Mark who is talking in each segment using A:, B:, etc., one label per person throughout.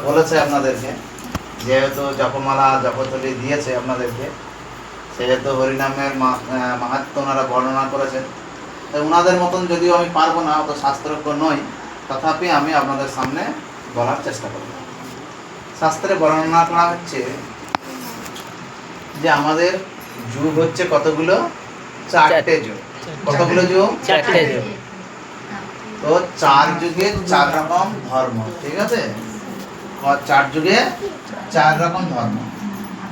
A: বলেছে আপনাদেরকে, যেহেতু জপমালা জপতলি দিয়েছে আপনাদেরকে, সেহেতু হরিনামের মাহাত্ম্য ওনারা বর্ণনা করেছেন। তাই ওনাদের মতন যদিও আমি পারবো না, অত শাস্ত্রজ্ঞ নই, তথাপি আমি আপনাদের সামনে বলার চেষ্টা করব। শাস্ত্রে বর্ণনা করা হচ্ছে যে আমাদের যুগ হচ্ছে কতগুলো? 4টে যুগ। কতগুলো যুগ?
B: 4টে যুগ।
A: তো 4 যুগে 4 রকম ধর্ম, ঠিক আছে? 4 যুগে 4 রকম ধর্ম।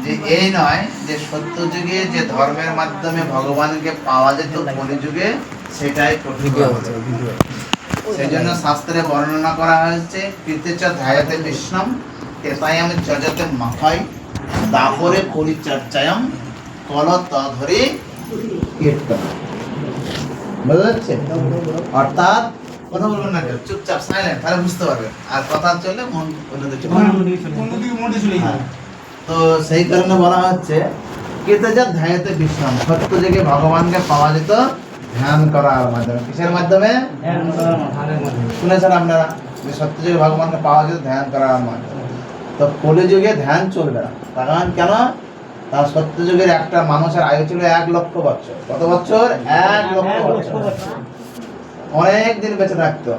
A: যে এই নয় যে সত্য যুগে যে ধর্মের মাধ্যমে ভগবানকে পাওয়া যেত কলি যুগে সেটাই প্রকৃত। সেই জন্য শাস্ত্রে বর্ণনা করা হয়েছে কৃতেচ ধ্যায়তে কৃষ্ণম ত্রেতায়াম যজতে মাখাই দাপরে পরিচর্যায়ম কল তধরে কীর্তন। বুঝা যাচ্ছে? অর্থাৎ কথা বলবেন না, চুপচাপ সাইলেন্ট, তাহলে বুঝতে পারবেন। আর কথা চললে মন অন্যদিকে চলে যায়। তো সেই কারণে বলা হচ্ছে কৃতেচ ধ্যায়তে কৃষ্ণম, সত্য যুগে ভগবানকে পাওয়া যেত ধ্যান করার মাধ্যমে। কিসের মাধ্যমে? শুনেছেন আপনারা যে সত্য যুগে ভগবানকে পাওয়া যেত ধ্যান করার মাধ্যমে। তো কলি যুগে ধ্যান চলবে না। কারণ কেন? তার সত্য যুগের একটা মানুষের আয়ু ছিল 1 লক্ষ বছর। কত বছর? 1 লক্ষ বছর। অনেক দিন বেঁচে থাকতো।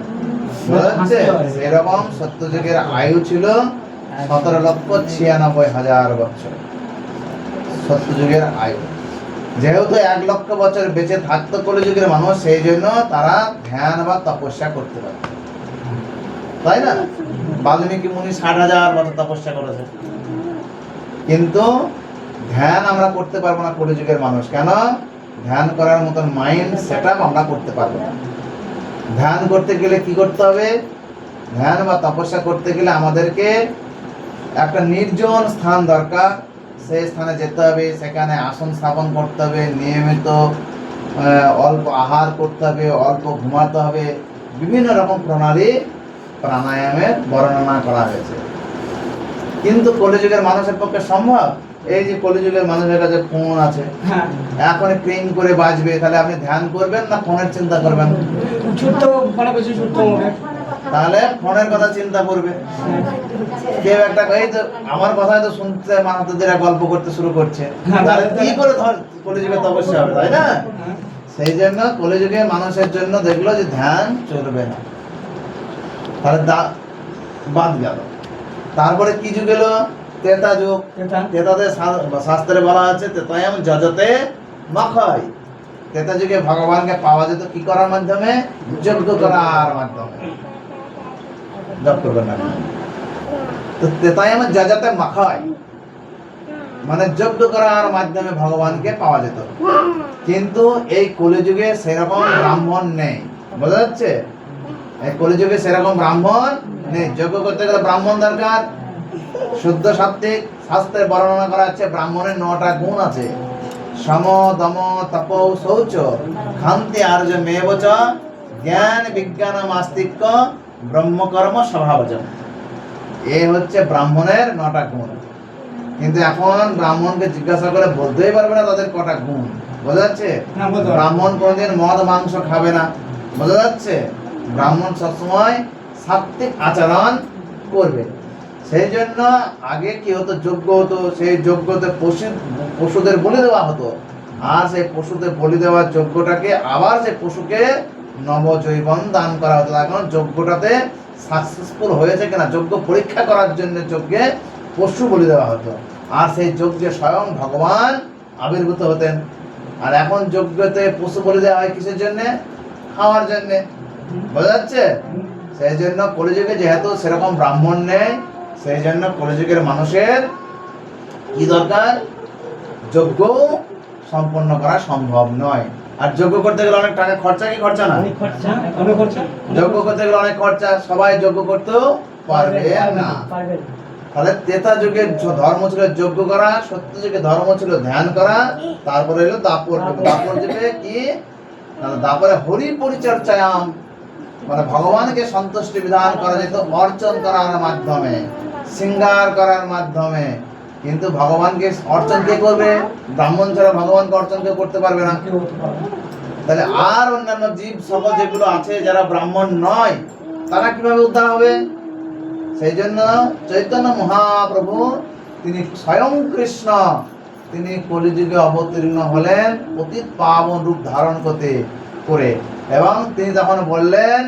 A: বুঝছে? এরকম সত্য যুগের আয়ু ছিল 17,96,500 বছর সত্য যুগের আয়ু। যেহেতু 1 লক্ষ বছর বেঁচে থাকতো কলিযুগের মানুষ, সেই জন্য তারা ধ্যান বা তপস্যা করতে পারে, তাই না? বাল্মীকি মুনি 60,000 বছর তপস্যা করেছে, কিন্তু ধ্যান আমরা করতে পারবো না কলিযুগের মানুষ। কেন? ধ্যান করার মতন মাইন্ড সেটআপ আমরা করতে পারবো না। ধ্যান করতে গেলে কি করতে হবে? ধ্যান বা তপস্যা করতে গেলে আমাদেরকে একটা নির্জন স্থান দরকার। সেই স্থানে যেতে হবে, সেখানে আসন স্থাপন করতে হবে, নিয়মিত অল্প আহার করতে হবে, অল্প ঘুমাতে হবে। বিভিন্ন রকম প্রণালী প্রাণায়ামের বর্ণনা করা হয়েছে। কিন্তু কলিযুগের মানুষের পক্ষে সম্ভব? এই যে কলিযুগের মানুষের কাছে ফোন আছে, এখন ক্রিং করে বাজবে, তাহলে আপনি ধ্যান করবেন না ফোনের চিন্তা করবেন? তাহলে ফোনের কথা চিন্তা করবে। কেউ একটা এই তো আমার কথাই তো শুনতে মাহাতোদেরা গল্প করতে শুরু করছে, তাহলে কি করে কলিযুগে তপস্যা হবে, তাই না? সেই জন্য কলিযুগে মানুষের জন্য দেখলো যে ধ্যান চলবে না, তাহলে বাদ গেল। তারপরে কি যুগ এলো? ত্রেতা যুগ। ত্রেতাতে শাস্ত্রে বলা আছে ত্রেতায়াম যজতে মাখাই। ত্রেতা যুগে ভগবানকে পাওয়া যেত কি করার মাধ্যমে? যজ্ঞ করার মাধ্যমে। জপ করবেন না। তো ত্রেতায়াম যজতে মাখাই মানে যজ্ঞ করার মাধ্যমে ভগবানকে পাওয়া যেত। কিন্তু এই কলিযুগে সেরকম ব্রাহ্মণ নেই। বোঝা যাচ্ছে? এই কলিযুগে সেরকম ব্রাহ্মণ নেই। যজ্ঞ করতে গেলে ব্রাহ্মণ দরকার, শুদ্ধ সাত্ত্বিক। শাস্ত্রে বর্ণনা করা আছে ব্রাহ্মণের 9টা গুণ আছে। সম দম তপ শৌচ ক্ষান্তি আর্য মেবচ জ্ঞান বিজ্ঞান আস্তিক্য ব্রহ্মকর্ম স্বভাবজম। এই হচ্ছে ব্রাহ্মণের 9টা গুণ। কিন্তু এখন ব্রাহ্মণকে জিজ্ঞাসা করে বলতেই পারবে না তাদের কটা গুণ। বোঝা যাচ্ছে? ব্রাহ্মণ কোনদিন মদ মাংস খাবে না। বোঝা যাচ্ছে? ব্রাহ্মণ সবসময় সাত্ত্বিক আচরণ করবে। সেই জন্য আগে কি হতো? যজ্ঞ হতো, সেই যজ্ঞতে পশুদের বলি দেওয়া হতো। আর সেই পশুদের বলি দেওয়ার যজ্ঞটাকে আবার সেই পশুকে নবজৈবন দান করা হতো। এখন যজ্ঞটাতে সাকসেসফুল হয়েছে কিনা যজ্ঞ পরীক্ষা করার জন্য যজ্ঞে পশু বলি দেওয়া হতো। আর সেই যজ্ঞে স্বয়ং ভগবান আবির্ভূত হতেন। আর এখন যজ্ঞতে পশু বলি দেওয়া হয় কিসের জন্য? খাওয়ার জন্য। বোঝা যাচ্ছে? সেই জন্য কলিযুগে যেহেতু সেরকম ব্রাহ্মণ নেই, সেই জন্য কলিযুগের মানুষের কি দরকার? যজ্ঞ সম্পন্ন করা সম্ভব নয়। আর যজ্ঞ করতে গেলে অনেক টাকা খরচা, কি খরচা না? যজ্ঞ করতে গেলে অনেক খরচা, সবাই যজ্ঞ করতেও পারবে না। তাহলে ত্রেতা যুগের ধর্ম ছিল যজ্ঞ করা, সত্য যুগের ধর্ম ছিল ধ্যান করা। তারপরে এলো দাপর। দাপর যুগে কি? দাপরে হরি পরিচর্যায়াম মানে ভগবানকে সন্তুষ্টি বিধান করা যেত অর্চন করার মাধ্যমে, শৃঙ্গার করার মাধ্যমে। কিন্তু ভগবানকে অর্চন কে করবে? ব্রাহ্মণ ছাড়া ভগবানকে অর্চন কেউ করতে পারবে না। তাহলে আর অন্যান্য জীব সকল যেগুলো আছে যারা ব্রাহ্মণ নয়, তারা কিভাবে উদ্ধার হবে? সেই জন্য চৈতন্য মহাপ্রভু তিনি স্বয়ং কৃষ্ণ, তিনি কলিযুগে অবতীর্ণ হলেন পতিত পাবন রূপ ধারণ করতে করে, এবং তিনি যখন বললেন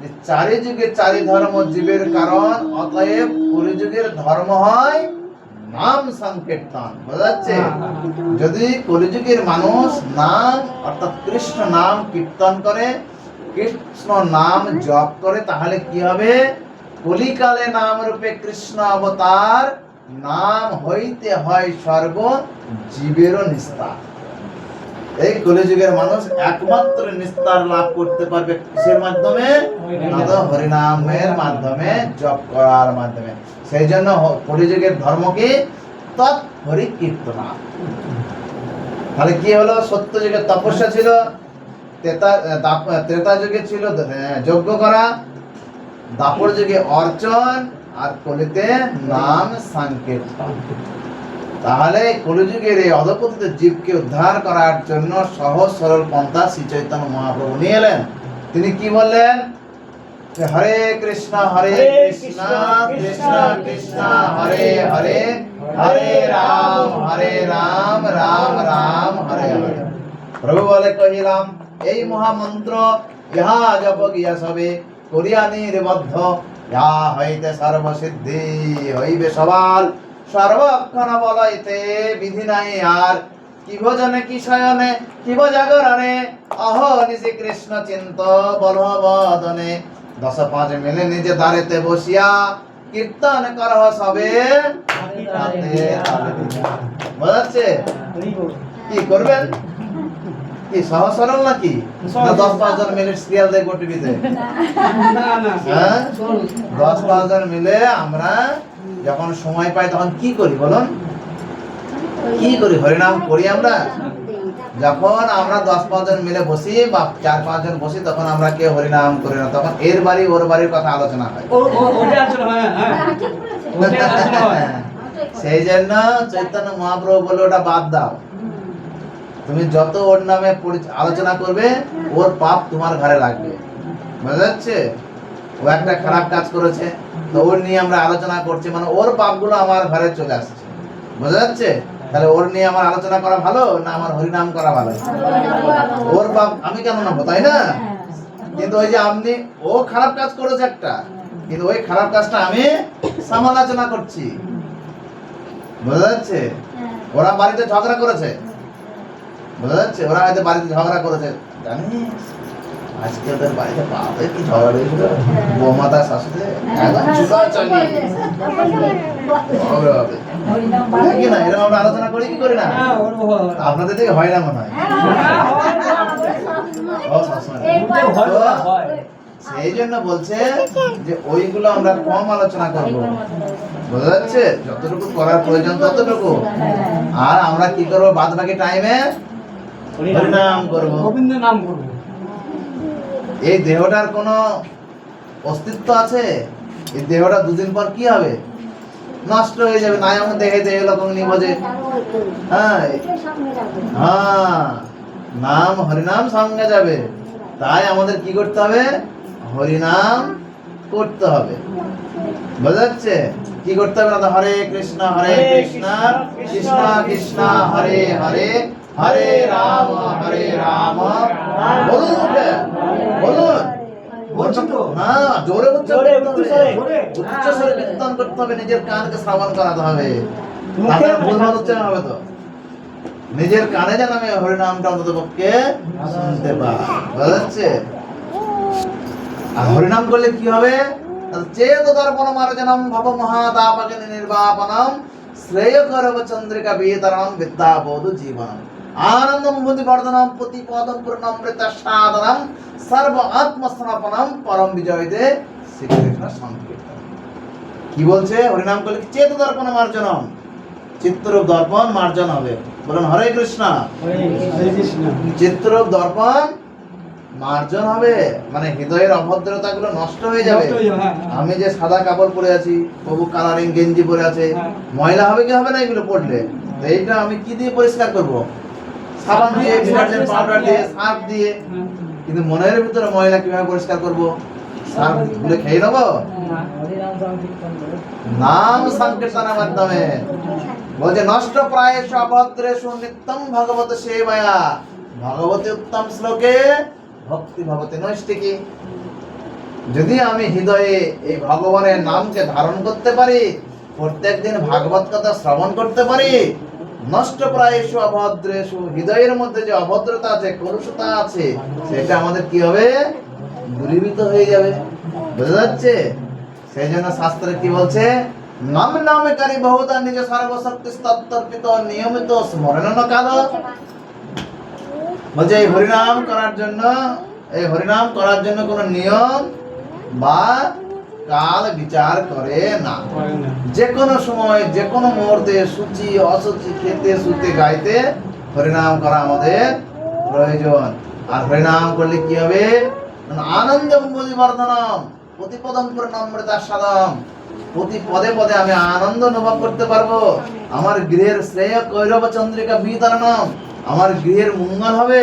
A: যে চারি যুগে চারি ধর্ম জীবের কারণ, অতএব কলিযুগের ধর্ম হয় নাম সংকীর্তন। বোঝা যাচ্ছে? যদি কলিযুগের মানুষ নাম অর্থাৎ কৃষ্ণ নাম কীর্তন করে, কৃষ্ণ নাম জপ করে, তাহলে কি হবে? কলিকালে নাম রূপে কৃষ্ণ অবতার, নাম হইতে হয় স্বর্গ, জীবেরও নিস্তার। এই কলিযুগের মানুষ একমাত্র নিস্তার লাভ করতে পারবে কিসের মাধ্যমে? না তো হরিনামের মাধ্যমে, জপ করার মাধ্যমে। সেই জন্য কলিযুগের ধর্ম কি? তৎ হরি কীর্তনা। তাহলে কি হলো? সত্য যুগে তপস্যা ছিল, ত্রেতা যুগে ছিল যজ্ঞ করা, দাপর যুগে অর্চন, আর কলিতে নাম সংকীর্তন। তাহলে কলিযুগের এই অধপতিত জীবকে উদ্ধার করার জন্য সহজ সরল পন্থা শ্রী চৈতন্য মহাপ্রভু নিয়ে এলেন। তিনি কি বললেন? হরে কৃষ্ণ কৃষ্ণ কৃষ্ণ হরে হরে, হরে রাম রাম রাম হরে হরে। প্রভু বলে কহিলাম, এই মহামন্ত্র ইহা জপ গিয়া সবে করিয়া নির্বদ্ধ, ইহা হইতে সর্বসিদ্ধি হইবে সবার, সর্বক্ষণ বলাইতে বিধি নাই আর। কি ভোজনে কি শয়নে কি জাগরণে, অহ নিশি কৃষ্ণ চিন্ত বলবদনে, 10-5 মিলে নিজে দাঁড়েতে বসিয়া কীর্তন করহ সবে। বোঝা যাচ্ছে? কি করবেন? কি সহজ সরল নাকি? না 10-5 জন মিলে সিরিয়াল দেখবো টিভিতে? হ্যাঁ, 10-5 জন মিলে আমরা যখন সময় পাই তখন কি করি বলুন? কি করি? হরিনাম করি আমরা। যখন আমরা 10-5 জন মিলে বসি বা 4-5 জন বসি, তখন আমরা কেউ হরিনাম করি না, তখন এর বাড়ি ওর বাড়ির কথা আলোচনা হয়। সেই জন্য চৈতন্য মহাপ্রভু বলে ওটা বাদ দাও, তুমি যত ওর নামে আলোচনা করবে ওর পাপ তোমার ঘরে লাগবে। বুঝা যাচ্ছে? ও একটা খারাপ কাজ করেছে, তো ওর নিয়ে আমরা আলোচনা করছি, মানে ওর পাপগুলো আমার ঘরে চলে আসছে। বোঝা যাচ্ছে? তাহলে ওর নিয়ে আমার আলোচনা করা ভালো না আমার হরিনাম করা ভালো? ওর পাপ আমি কেন নেবো, তাই না? কিন্তু ওই যে আপনি, ও খারাপ কাজ করেছে একটা, কিন্তু ওই খারাপ কাজটা আমি সমালোচনা করছি। বোঝা যাচ্ছে? ওরা বাড়িতে ঝগড়া করেছে, বোঝা যাচ্ছে? ওরা হয়তো বাড়িতে ঝগড়া করেছে, জানিস আজকে ওদের বাড়িতে বাপরে কি ঝগড়া হয়েছিল, বৌমা তার শাশুড়ি কি না, এরকম আমরা আলোচনা করি কি করি না? আপনাদের দিকে হয় না মনে হয়? সেই জন্য বলছে যে ওইগুলো আমরা কম আলোচনা করবো। বোঝা যাচ্ছে? যতটুকু করার প্রয়োজন ততটুকু, আর আমরা কি করবো বাদ বাকি টাইমে? হরিনাম করবো, গোবিন্দ নাম করবো। এই দেহটার কোনো অস্তিত্ব আছে? এই দেহটা দুদিন পর কি হবে? নষ্ট হয়ে যাবে। নায়ম দেখে দেহ লোকং নিভজে। হ্যাঁ, নাম হরিনাম সঙ্গে যাবে। তাই আমাদের কি করতে হবে? হরিনাম করতে হবে। বোঝা যাচ্ছে? কি করতে হবে? না হরে কৃষ্ণ কৃষ্ণ কৃষ্ণ হরে হরে, হরে রাম বলুন, উঠে বলুন। না, জোরে উচ্চ স্বরে কীর্তন করতে হবে, নিজের কানকে শ্রবণ করাতে হবে, ভুলভাল উচ্চারণ হবে তো। নিজের কানে যেন আমি হরিনামটা অন্তত পক্ষে শুনতে পাই। বোঝা যাচ্ছে? আর হরিনাম করলে কি হবে? চেত দর্পণ মার্জনম ভব মহাদাপকে নির্বাপনম শ্রেয় করব চন্দ্রিকা বিতরণম বিদ্যা বোধ জীবনম আনন্দম বুদ্ধি বর্ধনম প্রতিপদম পূর্ণমৃত সাধনম সর্ব আত্মসমর্পণম পরম বিজয়তে শ্রীকৃষ্ণ সংকীর্তন। কি বলছে? হরিনাম করলে চেত দর্পণ মার্জনম, চিত্তরূপ দর্পণ মার্জন হবে। বলুন হরে কৃষ্ণ। চিত্তরূপ দর্পণ মার্জন হবে, মানে হৃদয়ের অভদ্রতা গুলো নষ্ট হয়ে যাবে। আমি যে সাদা কাপড় পরে আছি, প্রভু কালারিং গেঞ্জি পরে আছে, ময়লা হবে কি হবে না এগুলো পড়লে? এইটা আমি কি দিয়ে পরিষ্কার করব? সাবান দিয়ে, ডিটারজেন্ট পাউডার দিয়ে, সার্ফ দিয়ে। কিন্তু মনের ভিতরে ময়লা কিভাবে পরিষ্কার করব? সার গুলো খেয়ে নেবো? নাম সংকীর্তনের মাধ্যমে বলছে নষ্ট প্রায়েশ অভদ্রেষু নিত্যম ভগবত সেবায়া ভগবতী উত্তম শ্লোকে ভক্তি ভগবতী নৈষ্ঠিকী। যদি আমি হৃদয়ে এই ভগবানের নামকে ধারণ করতে পারি, প্রত্যেকদিন ভাগবত কথা শ্রবণ করতে পারি, নষ্ট প্রায়েষু অভদ্রেষু হৃদয়ের মধ্যে যে অভদ্রতা আছে, কলুষতা আছে, সেটা আমাদের কি হবে? দূরীভূত হয়ে যাবে। বুঝা যাচ্ছে? সেই জন্য শাস্ত্রে কি বলছে? নাম নামে কারি বহুতা নিজ সর্বশক্তি তত্ত্বর্পিত নিয়মিত স্মরণ কাল। বলছে এই হরিনাম করার জন্য কোন নিয়ম বা কাল বিচার করে না। যে কোনো সময় যে কোনো মুহূর্তে সূচি অসুচি খেতে শুতে গাইতে হরিনাম করা আমাদের প্রয়োজন। আর হরিনাম করলে কি হবে? আনন্দম বর্ধনম প্রতিপদম প্রণম্রতা সাধম। প্রতি পদে পদে আমি আনন্দ অনুভব করতে পারবো। আমার গৃহের শ্রেয় কৈরব চন্দ্রিকা বিতরণম, আমার গৃহের মঙ্গল হবে।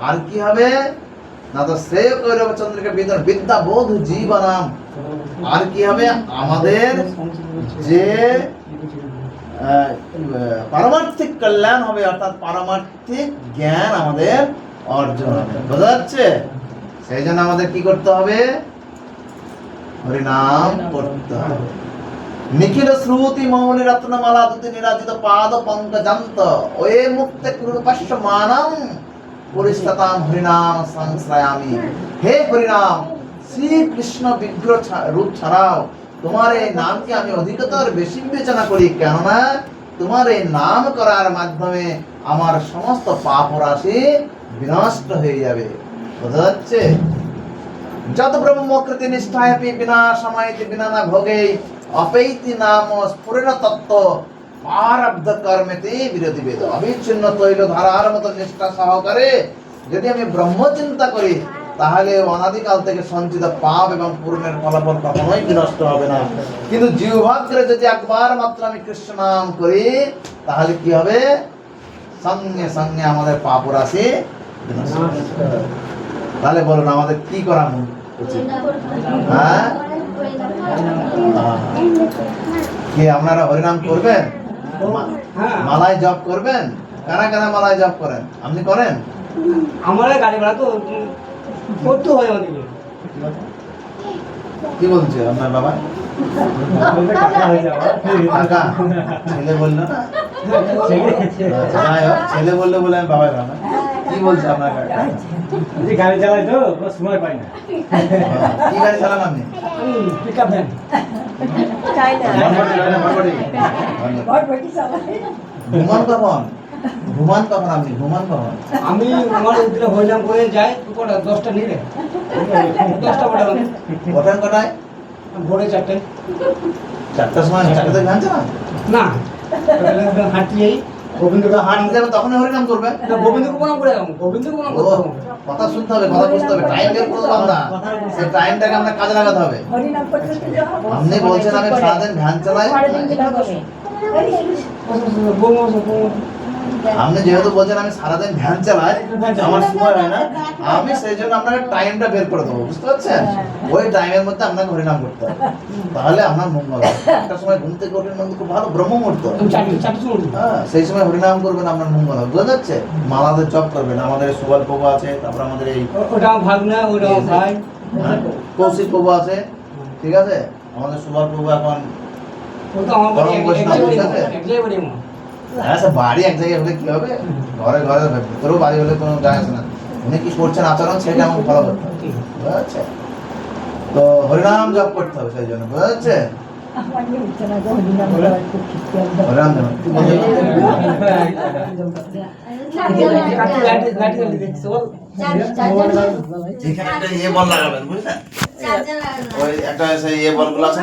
A: আর কি হবে না? তো শ্রেয় কৈরব চন্দ্রিকা বিতরণ বিদ্যা বোধ জীবনম। আর কি হবে? আমাদের যে পারমার্থিক কল্যাণ হবে, অর্থাৎ পারমার্থিক জ্ঞান আমাদের অর্জন হবে। বোঝা যাচ্ছে? সেই জন্য আমাদের কি করতে হবে? হরিনাম করতে হবে। নিখিল শ্রুতি মৌলি রত্নমালা দুতি নিরাজিত পাদ পঙ্কজান্ত ওয়ে মুক্তে কৃপাস্য মানম পরিষ্কাতাম হরিনাম সংশ্রয়ামি। হে হরিনাম, শ্রীকৃষ্ণ বিগ্রহ রূপ ছাড়াও তোমার এই নামকে আমি অধিকতর বেশি বিবেচনা করি, কেননা তোমার এই নাম করার মাধ্যমে আমার সমস্ত পাপ রাশি বিনষ্ট হয়ে যাবে। বোঝা যাচ্ছে? যত ব্রহ্মকৃতি নিষ্ঠায়পি বিনা সমায়তি বিনা না ভোগে অপৈতি নাম স্ফুরণ তত্ত্ব পারব্ধ কর্মেতে বিরোধী বেদ। অবিচ্ছিন্ন তৈল ধারার মতো নিষ্ঠা সহকারে যদি আমি ব্রহ্ম চিন্তা করি, তাহলে অনাদিকাল থেকে সঞ্চিত পাপ এবং পূর্ণের ফলাফল কখনোই বিনষ্ট হবে না। কিন্তু জিহ্বাগ্রে যদি একবার মাত্র আমি কৃষ্ণ নাম করি, তাহলে কি হবে? সঙ্গে সঙ্গে আমাদের পাপ রাশি বিনষ্ট হবে। তাহলে বলুন আমাদের কি করা উচিত? হ্যাঁ, কি আপনারা হরিনাম করবেন? মালায় জপ করবেন? কারা কারা মালায় জপ করেন? আপনি করেন?
B: আমার গাড়ি ভাড়া তো করতে হয় আমাদেরকে।
A: কি বলছে আপনার বাবা? কাকা ছেলে বললো না? ছেলে বললো বলে আমি বাবা ভাবলাম। কি বলছে আপনার কাকা?
B: গাড়ি চালাই তো সময় পাই না।
A: কি গাড়ি চালান আপনি?
B: Pickup van.
A: ঘুমান কখন? ঘুমান কখন আপনি? ঘুমান কখন?
B: আমি আমার উদ্রে হরিনাম করে যাই 10টা নিলে 10টা পড়ে
A: ওঠেন কটায়?
B: ভোরে 4টায়।
A: 4টার সময়? 4টাতে গান চালান
B: না, হাঁটিয়েই গোবিন্দকে
A: হাঁটতে যাবেন, তখনই হরিনাম করবেন?
B: না, গোবিন্দকে প্রণাম করে যাবো। গোবিন্দকে প্রণাম করতে হবে।
A: কথা শুনতে হবে, কথা বুঝতে হবে, টাইম বের করে দেবো না। সেই টাইমটাকে আমরা কাজে লাগাতে হবে। আপনি বলছেন আমি সারাদিন ভ্যান চালাই, আপনি যেহেতু বলছেন আমি সারাদিন ভ্যান চালাই, আমার সময় হয় না, আমি সেই জন্য আপনাকে টাইমটা বের করে দেবো। বুঝতে পারছেন? ওই টাইমের মধ্যে আপনাকে হরিনাম করতে হবে, তাহলে আপনার মঙ্গল হবে। একটা সময় ঘুম থেকে ওঠেন মধ্যে খুব ভালো ব্রহ্ম মুহূর্ত, হ্যাঁ, সেই সময় হরিনাম করবেন, আপনার মঙ্গল হবে। বুঝা যাচ্ছে? মালাদের জপ করবেন। আমাদের সুবল প্রভু আছে, তারপর আমাদের এই
B: ওটা ভাগনা, ওটা ভাই
A: কৌশিক প্রভু আছে, ঠিক আছে? আমাদের সুবল প্রভু এখন
B: ওটা আমার বাড়ি একলাই বাড়ি আমার।
A: হ্যাঁ, সে বাড়ি এক জায়গায় হলে কি হবে? ঘরে ঘরে ভিতরেও বাড়ি হলে কোনো যায় আসে না। উনি কি করছেন আচরণ, সেটা আমাকে ফলো করতে হবে। বুঝা যাচ্ছে? তো হরিনাম জপ করতে হবে সেই জন্য। বুঝা যাচ্ছে? হরিনাম জপ কি বলছেন? এখানে একটা বল লাগাবেন, বুঝলেন? ওই একটা সেই বলগুলো আছে।